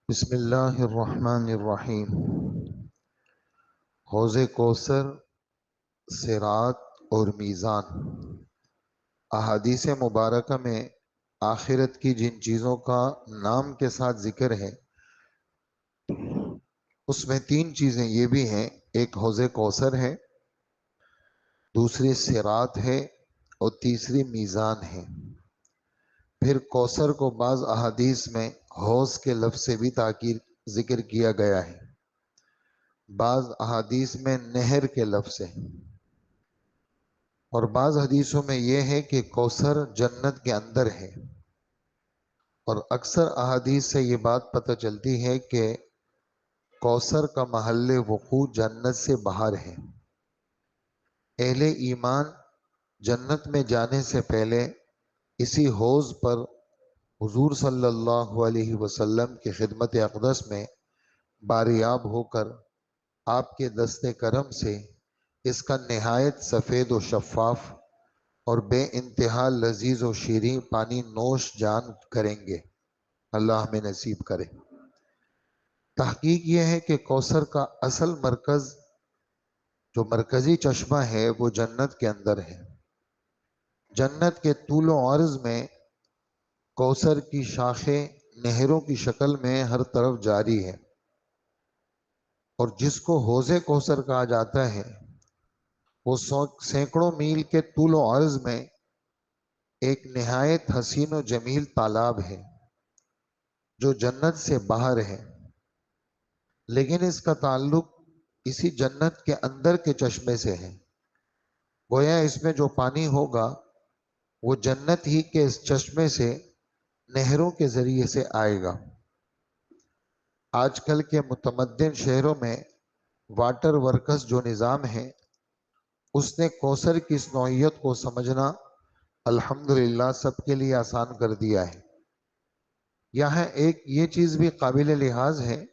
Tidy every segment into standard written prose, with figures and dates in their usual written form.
بسم اللہ الرحمن الرحیم۔ حوض کوثر، صراط اور میزان۔ احادیث مبارکہ میں آخرت کی جن چیزوں کا نام کے ساتھ ذکر ہے اس میں تین چیزیں یہ بھی ہیں، ایک حوض کوثر ہے، دوسری صراط ہے اور تیسری میزان ہے۔ پھر کوثر کو بعض احادیث میں حوض کے لفظ سے بھی تاکید ذکر کیا گیا ہے، بعض احادیث میں نہر کے لفظ سے، اور بعض حدیثوں میں یہ ہے کہ کوثر جنت کے اندر ہے، اور اکثر احادیث سے یہ بات پتہ چلتی ہے کہ کوثر کا محل وقوع جنت سے باہر ہے۔ اہل ایمان جنت میں جانے سے پہلے اسی حوض پر حضور صلی اللہ علیہ وسلم کی خدمت اقدس میں باریاب ہو کر آپ کے دست کرم سے اس کا نہایت سفید و شفاف اور بے انتہا لذیذ و شیریں پانی نوش جان کریں گے۔ اللہ ہمیں نصیب کرے۔ تحقیق یہ ہے کہ کوثر کا اصل مرکز، جو مرکزی چشمہ ہے، وہ جنت کے اندر ہے۔ جنت کے طول و عرض میں کوثر کی شاخیں نہروں کی شکل میں ہر طرف جاری ہے، اور جس کو حوض کوثر کہا جاتا ہے وہ سینکڑوں میل کے طول و عرض میں ایک نہایت حسین و جمیل تالاب ہے جو جنت سے باہر ہے، لیکن اس کا تعلق اسی جنت کے اندر کے چشمے سے ہے۔ گویا اس میں جو پانی ہوگا وہ جنت ہی کے اس چشمے سے نہروں کے ذریعے سے آئے گا۔ آج کل کے متمدن شہروں میں واٹر ورکس جو نظام ہے، اس نے کوثر کی اس نوعیت کو سمجھنا الحمدللہ سب کے لیے آسان کر دیا ہے۔ یہاں ایک یہ چیز بھی قابل لحاظ ہے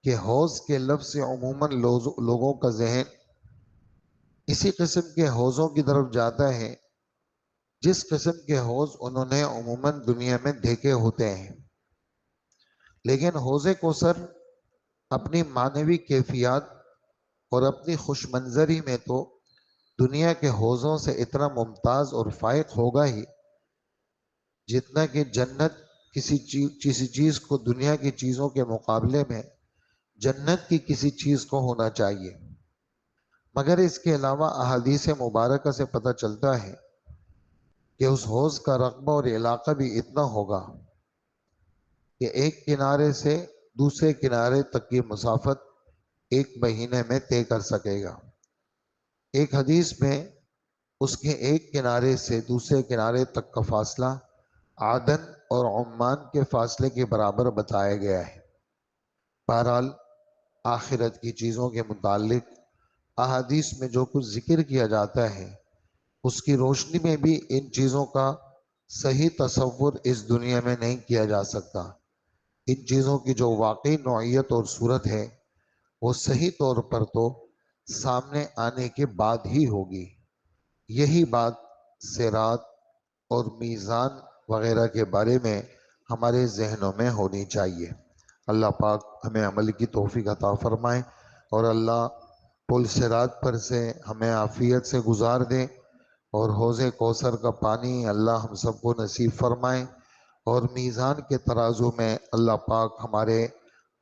کہ حوض کے لفظ سے عموماً لوگوں کا ذہن اسی قسم کے حوضوں کی طرف جاتا ہے جس قسم کے حوض انہوں نے عموماً دنیا میں دیکھے ہوتے ہیں، لیکن حوض کوثر اپنی معنوی کیفیات اور اپنی خوش منظری میں تو دنیا کے حوضوں سے اتنا ممتاز اور فائق ہوگا ہی جتنا کہ جنت کسی چیز کو دنیا کی چیزوں کے مقابلے میں جنت کی کسی چیز کو ہونا چاہیے۔ مگر اس کے علاوہ احادیث مبارکہ سے پتہ چلتا ہے کہ اس حوض کا رقبہ اور علاقہ بھی اتنا ہوگا کہ ایک کنارے سے دوسرے کنارے تک کی مسافت ایک مہینے میں طے کر سکے گا۔ ایک حدیث میں اس کے ایک کنارے سے دوسرے کنارے تک کا فاصلہ عدن اور عمان کے فاصلے کے برابر بتایا گیا ہے۔ بہرحال آخرت کی چیزوں کے متعلق احادیث میں جو کچھ ذکر کیا جاتا ہے اس کی روشنی میں بھی ان چیزوں کا صحیح تصور اس دنیا میں نہیں کیا جا سکتا۔ ان چیزوں کی جو واقعی نوعیت اور صورت ہے وہ صحیح طور پر تو سامنے آنے کے بعد ہی ہوگی۔ یہی بات صراط اور میزان وغیرہ کے بارے میں ہمارے ذہنوں میں ہونی چاہیے۔ اللہ پاک ہمیں عمل کی توفیق عطا فرمائے، اور اللہ پل صراط پر سے ہمیں عافیت سے گزار دے، اور حوض کوثر کا پانی اللہ ہم سب کو نصیب فرمائے، اور میزان کے ترازو میں اللہ پاک ہمارے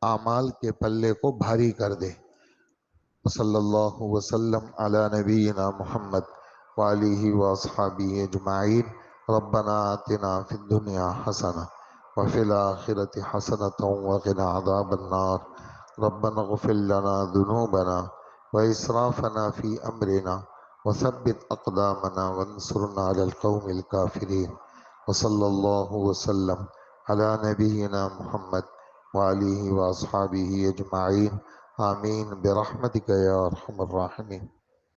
اعمال کے پلے کو بھاری کر دے۔ صلی اللہ وسلم علی نبینا محمد وآلہ واصحابہ اجمعین۔ ربنا آتنا فی الدنیا حسنہ وفی الآخرۃ حسنۃ وقنا عذاب النار۔ ربنا اغفر لنا ذنوبنا وإسرافنا فی امرنا وثبت اقدامنا وانصرنا علی القوم الکافرین۔ وصلی اللہ وسلم علی نبینا محمد وآلہ واصحابہ اجمعین۔ آمین برحمتک یا ارحم الراحمین۔